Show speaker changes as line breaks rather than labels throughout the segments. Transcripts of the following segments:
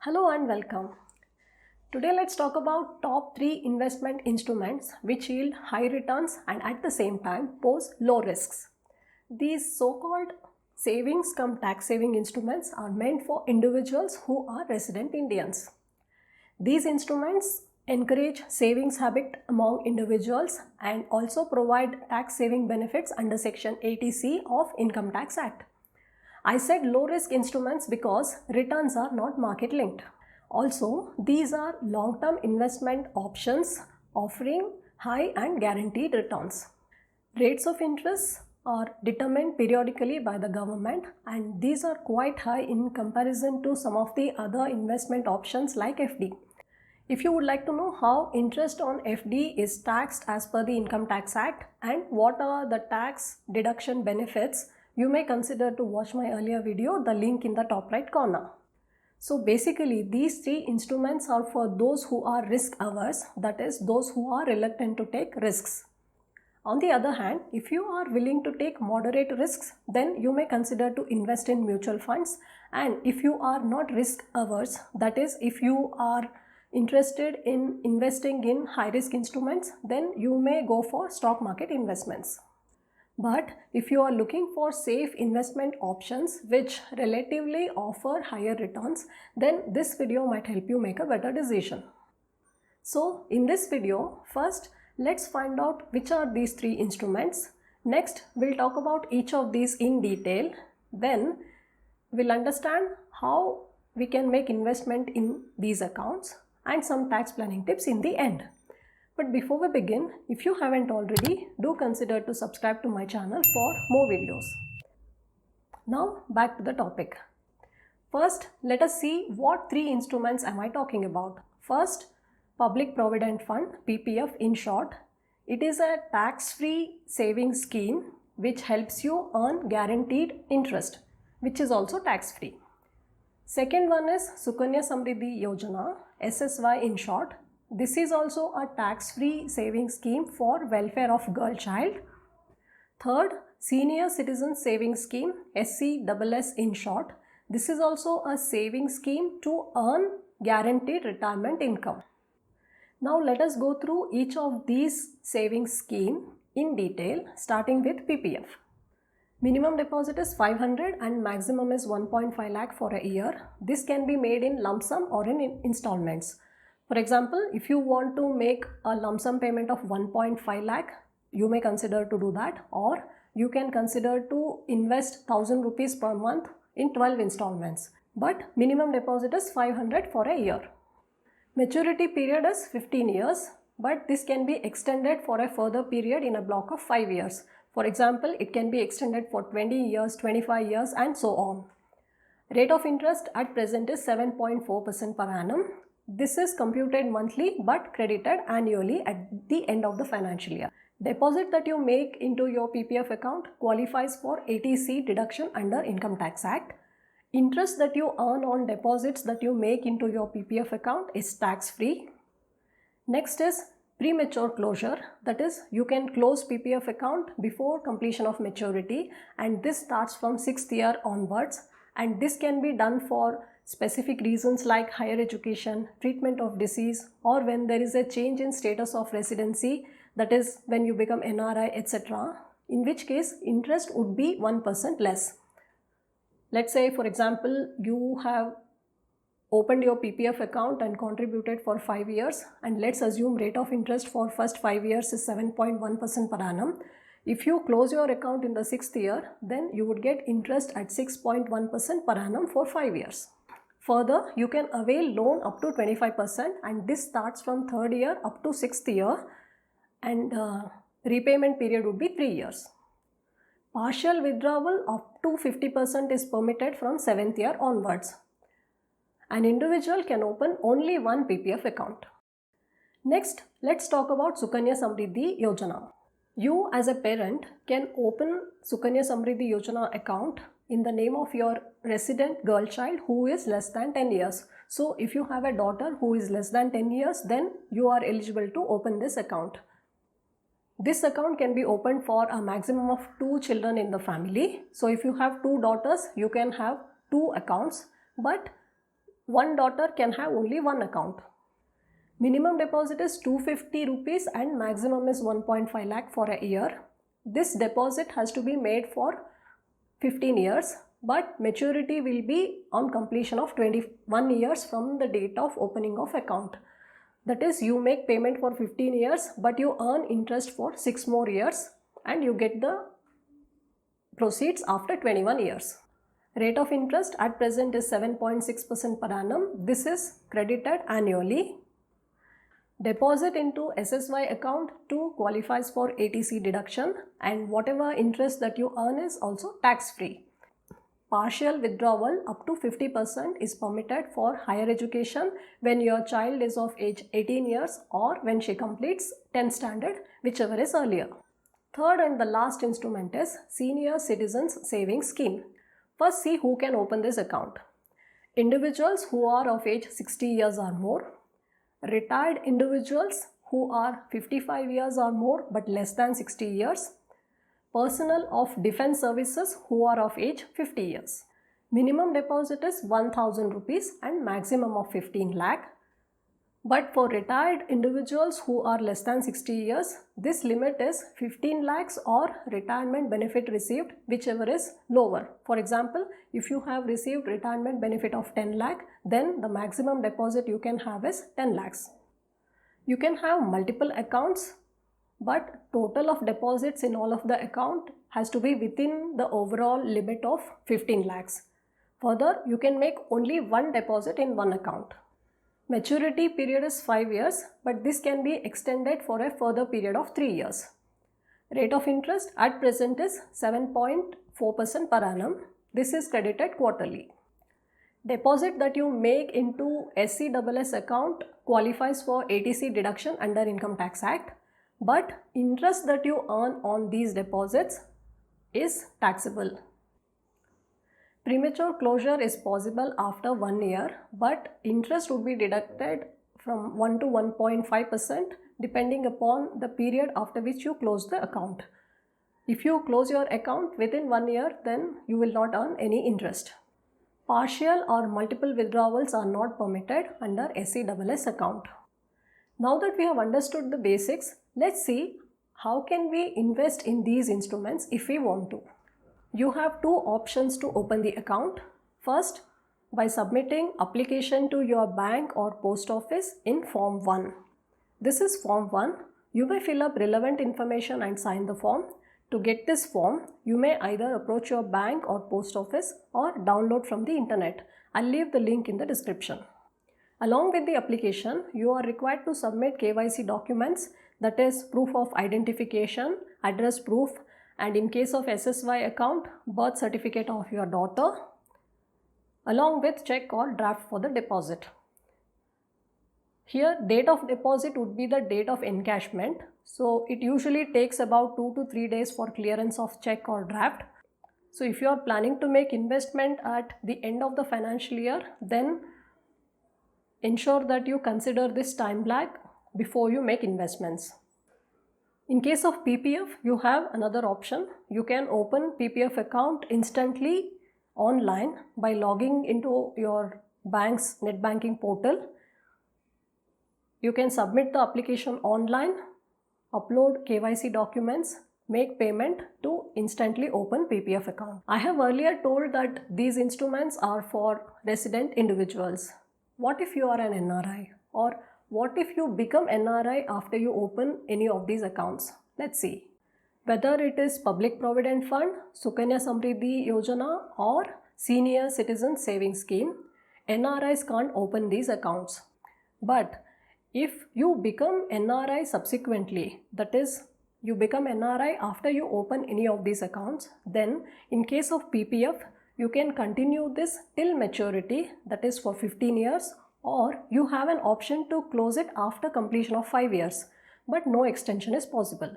Hello and welcome. Today let's talk about top 3 investment instruments which yield high returns and at the same time pose low risks. These so-called savings cum tax saving instruments are meant for individuals who are resident Indians. These instruments encourage savings habit among individuals and also provide tax saving benefits under Section 80C of Income Tax Act. I said low risk instruments because returns are not market linked. Also, these are long-term investment options offering high and guaranteed returns. Rates of interest are determined periodically by the government and these are quite high in comparison to some of the other investment options like FD. If you would like to know how interest on FD is taxed as per the Income Tax Act and what are the tax deduction benefits, you may consider to watch my earlier video, the link in the top right corner. So basically these 3 instruments are for those who are risk averse, that is those who are reluctant to take risks. On the other hand, if you are willing to take moderate risks, then you may consider to invest in mutual funds, and if you are not risk averse, that is if you are interested in investing in high risk instruments, then you may go for stock market investments. But if you are looking for safe investment options which relatively offer higher returns, then this video might help you make a better decision. So in this video, first let's find out which are these 3 instruments. Next, we'll talk about each of these in detail. Then we'll understand how we can make investment in these accounts and some tax planning tips in the end. But before we begin, if you haven't already, do consider to subscribe to my channel for more videos. Now back to the topic. First, let us see what 3 instruments am I talking about. First, Public Provident Fund, PPF in short. It is a tax-free savings scheme which helps you earn guaranteed interest, which is also tax-free. Second one is sukanyasamriddhiyojana, SSY in short. This is also a tax-free saving scheme for welfare of girl child. Third, Senior Citizen Savings Scheme, SCSS in short. This is also a saving scheme to earn guaranteed retirement income. Now let us go through each of these savings scheme in detail, starting with PPF. Minimum deposit is 500 and maximum is 1.5 lakh for a year. This can be made in lump sum or in installments. For example, if you want to make a lump sum payment of 1.5 lakh, you may consider to do that, or you can consider to invest 1000 rupees per month in 12 installments. But minimum deposit is 500 for a year. Maturity period is 15 years, but this can be extended for a further period in a block of 5 years. For example, it can be extended for 20 years, 25 years and so on. Rate of interest at present is 7.4% per annum. This is computed monthly but credited annually at the end of the financial year. Deposit that you make into your PPF account qualifies for 80C deduction under Income Tax Act. Interest that you earn on deposits that you make into your PPF account is tax-free. Next is premature closure, that is you can close PPF account before completion of maturity, and this starts from 6th year onwards, and this can be done for specific reasons like higher education, treatment of disease, or when there is a change in status of residency, that is when you become NRI, etc., in which case interest would be 1% less. Let's say for example you have opened your PPF account and contributed for 5 years, and let's assume rate of interest for first 5 years is 7.1% per annum. If you close your account in the 6th year, then you would get interest at 6.1% per annum for 5 years. Further, you can avail loan up to 25%, and this starts from 3rd year up to 6th year, and repayment period would be 3 years. Partial withdrawal up to 50% is permitted from 7th year onwards. An individual can open only one PPF account. Next, let's talk about sukanyasamriddhiyojana. You as a parent can open sukanyasamriddhiyojana account in the name of your resident girl child who is less than 10 years. So if you have a daughter who is less than 10 years, then you are eligible to open this account. This account can be opened for a maximum of 2 children in the family. So if you have 2 daughters, you can have 2 accounts, but One daughter can have only one account. Minimum deposit is 250 rupees and maximum is 1.5 lakh for a year. This deposit has to be made for 15 years, but maturity will be on completion of 21 years from the date of opening of account. That is, you make payment for 15 years, but you earn interest for 6 more years and you get the proceeds after 21 years. Rate of interest at present is 7.6% per annum. This is credited annually. Deposit into SSY account 2 qualifies for ATC deduction, and whatever interest that you earn is also tax free. Partial withdrawal up to 50% is permitted for higher education when your child is of age 18 years or when she completes 10th standard, whichever is earlier. Third and the last instrument is Senior Citizens Savings Scheme. First, see who can open this account. Individuals who are of age 60 years or more, retired individuals who are 55 years or more but less than 60 years, personnel of defense services who are of age 50 years. Minimum deposit is 1000 rupees and maximum of 15 lakh. But for retired individuals who are less than 60 years, this limit is 15 lakhs or retirement benefit received, whichever is lower. For example, if you have received retirement benefit of 10 lakh, then the maximum deposit you can have is 10 lakhs. You can have multiple accounts, but total of deposits in all of the account has to be within the overall limit of 15 lakhs. Further, you can make only one deposit in one account. Maturity period is 5 years, but this can be extended for a further period of 3 years. Rate of interest at present is 7.4% per annum. This is credited quarterly. Deposit that you make into SCSS account qualifies for ATC deduction under Income Tax Act, but interest that you earn on these deposits is taxable. Premature closure is possible after 1 year, but interest would be deducted from 1 to 1.5% depending upon the period after which you close the account. If you close your account within 1 year, then you will not earn any interest. Partial or multiple withdrawals are not permitted under SCSS account. Now that we have understood the basics, let's see how can we invest in these instruments if we want to. You have two options to open the account. First, by submitting application to your bank or post office in Form 1. This is Form 1. You may fill up relevant information and sign the form. To get this form, you may either approach your bank or post office or download from the internet. I'll leave the link in the description. Along with the application, you are required to submit KYC documents, that is proof of identification, address proof, and in case of SSY account, birth certificate of your daughter, along with check or draft for the deposit. Here, date of deposit would be the date of encashment. So it usually takes about 2 to 3 days for clearance of check or draft. So if you are planning to make investment at the end of the financial year, then ensure that you consider this time lag before you make investments. In case of PPF, you have another option. You can open PPF account instantly online by logging into your bank's net banking portal. You can submit the application online, upload KYC documents, make payment to instantly open PPF account. I have earlier told that these instruments are for resident individuals. What if you are an NRI, or what if you become NRI after you open any of these accounts? Let's see. Whether it is Public Provident Fund, Sukanyasamriddhiyojana or Senior Citizen Savings Scheme, NRIs can't open these accounts. But if you become NRI subsequently, that is, you become NRI after you open any of these accounts, then in case of PPF, you can continue this till maturity, that is for 15 years, or you have an option to close it after completion of 5 years, but no extension is possible.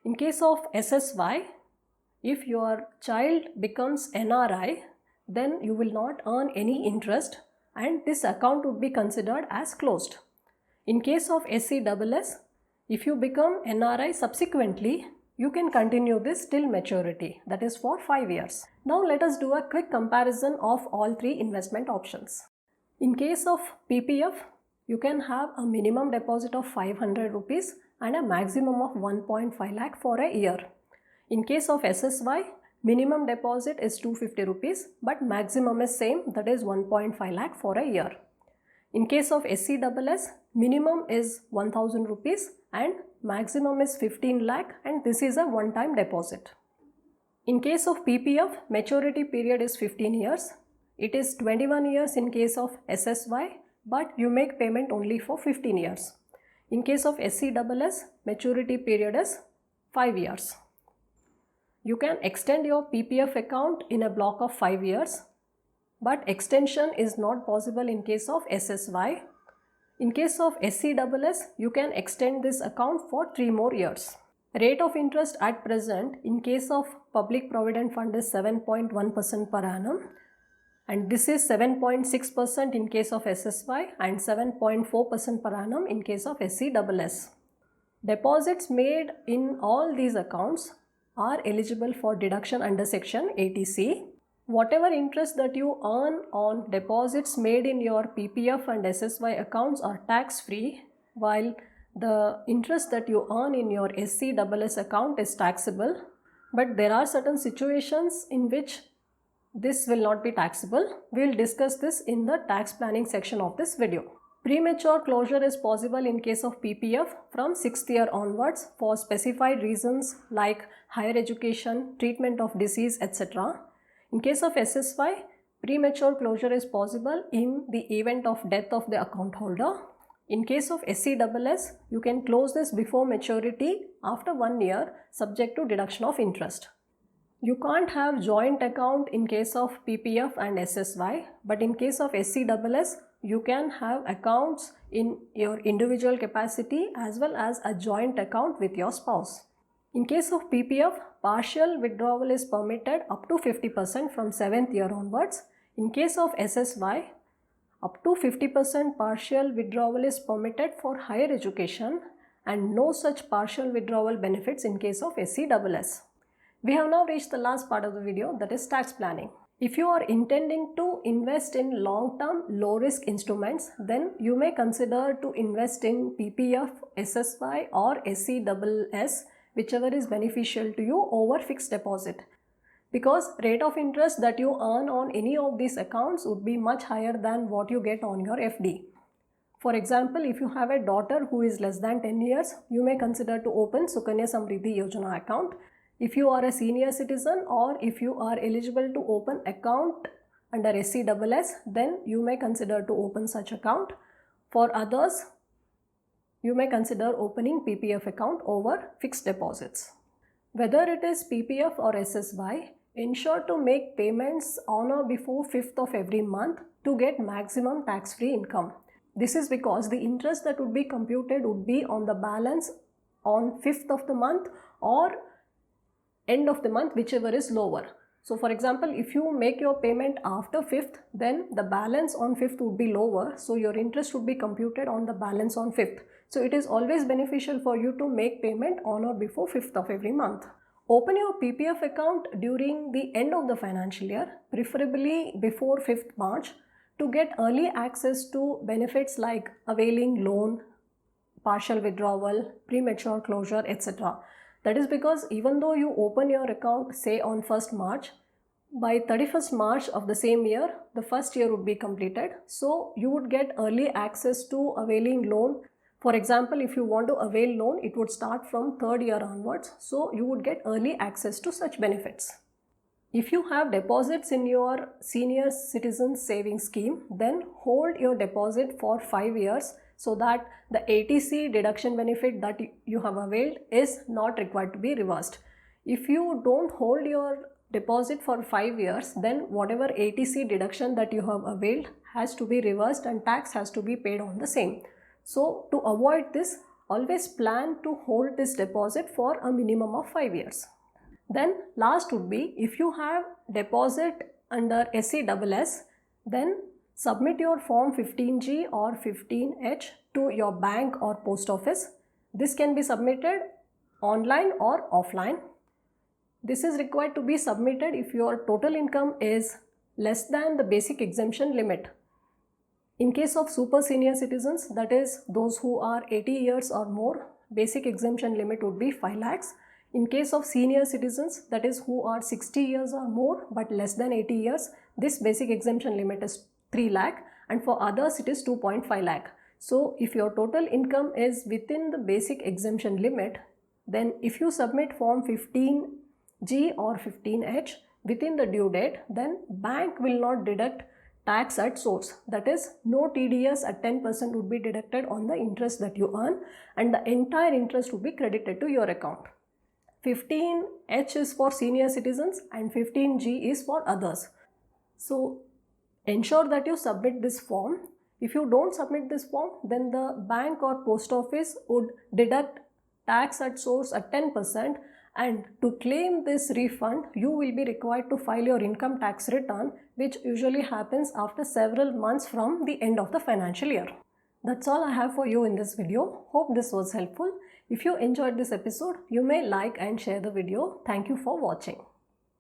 In case of SSY, if your child becomes NRI, then you will not earn any interest and this account would be considered as closed. In case of SCSS, if you become NRI subsequently, you can continue this till maturity, that is for 5 years. Now let us do a quick comparison of all three investment options. In case of PPF, you can have a minimum deposit of 500 rupees and a maximum of 1.5 lakh for a year. In case of SSY, minimum deposit is 250 rupees but maximum is same, that is 1.5 lakh for a year. In case of SCSS, minimum is 1000 rupees and maximum is 15 lakh and this is a one-time deposit. In case of PPF, maturity period is 15 years. It is 21 years in case of SSY, but you make payment only for 15 years. In case of SCSS, maturity period is 5 years. You can extend your PPF account in a block of 5 years, but extension is not possible in case of SSY. In case of SCSS, you can extend this account for 3 more years. Rate of interest at present in case of Public Provident Fund is 7.1% per annum, and this is 7.6% in case of SSY and 7.4% per annum in case of SCSS. Deposits made in all these accounts are eligible for deduction under section 80C. Whatever interest that you earn on deposits made in your PPF and SSY accounts are tax free, while the interest that you earn in your SCSS account is taxable. But there are certain situations in which this will not be taxable. We will discuss this in the tax planning section of this video. Premature closure is possible in case of PPF from 6th year onwards for specified reasons like higher education, treatment of disease, etc. In case of SSY, premature closure is possible in the event of death of the account holder. In case of SCSS, you can close this before maturity after 1 year subject to deduction of interest. You can't have joint account in case of PPF and SSY, but in case of SCSS, you can have accounts in your individual capacity as well as a joint account with your spouse. In case of PPF, partial withdrawal is permitted up to 50% from 7th year onwards. In case of SSY, up to 50% partial withdrawal is permitted for higher education and no such partial withdrawal benefits in case of SCSS. We have now reached the last part of the video, that is tax planning. If you are intending to invest in long-term low-risk instruments, then you may consider to invest in PPF, SSY or SCSS, whichever is beneficial to you over fixed deposit. Because rate of interest that you earn on any of these accounts would be much higher than what you get on your FD. For example, if you have a daughter who is less than 10 years, you may consider to open sukanyasamriddhiyojana account. If you are a senior citizen or if you are eligible to open account under SCSS, then you may consider to open such account. For others, you may consider opening PPF account over fixed deposits. Whether it is PPF or SSY, ensure to make payments on or before 5th of every month to get maximum tax-free income. This is because the interest that would be computed would be on the balance on 5th of the month or end of the month, whichever is lower. So for example, if you make your payment after 5th, then the balance on 5th would be lower. So your interest would be computed on the balance on 5th. So it is always beneficial for you to make payment on or before 5th of every month. Open your PPF account during the end of the financial year, preferably before 5th March, to get early access to benefits like availing loan, partial withdrawal, premature closure, etc. That is because even though you open your account say on 1st March, by 31st March of the same year, the first year would be completed. So you would get early access to availing loan. For example, if you want to avail loan, it would start from 3rd year onwards. So you would get early access to such benefits. If you have deposits in your senior citizen savings scheme, then hold your deposit for 5 years so that the 80C deduction benefit that you have availed is not required to be reversed. If you don't hold your deposit for 5 years, then whatever 80C deduction that you have availed has to be reversed and tax has to be paid on the same. So to avoid this, always plan to hold this deposit for a minimum of 5 years. Then last would be, if you have deposit under SCSS, then submit your form 15G or 15H to your bank or post office. This can be submitted online or offline. This is required to be submitted if your total income is less than the basic exemption limit. In case of super senior citizens, that is those who are 80 years or more, basic exemption limit would be 5 lakhs. In case of senior citizens, that is who are 60 years or more but less than 80 years, this basic exemption limit is 3 lakh, and for others it is 2.5 lakh. So if your total income is within the basic exemption limit, then if you submit form 15G or 15H within the due date, then bank will not deduct tax at source. That is, no TDS at 10% would be deducted on the interest that you earn, and the entire interest would be credited to your account. 15H is for senior citizens and 15G is for others. So ensure that you submit this form. If you don't submit this form, then the bank or post office would deduct tax at source at 10%, and to claim this refund, you will be required to file your income tax return, which usually happens after several months from the end of the financial year. That's all I have for you in this video. Hope this was helpful. If you enjoyed this episode, you may like and share the video. Thank you for watching.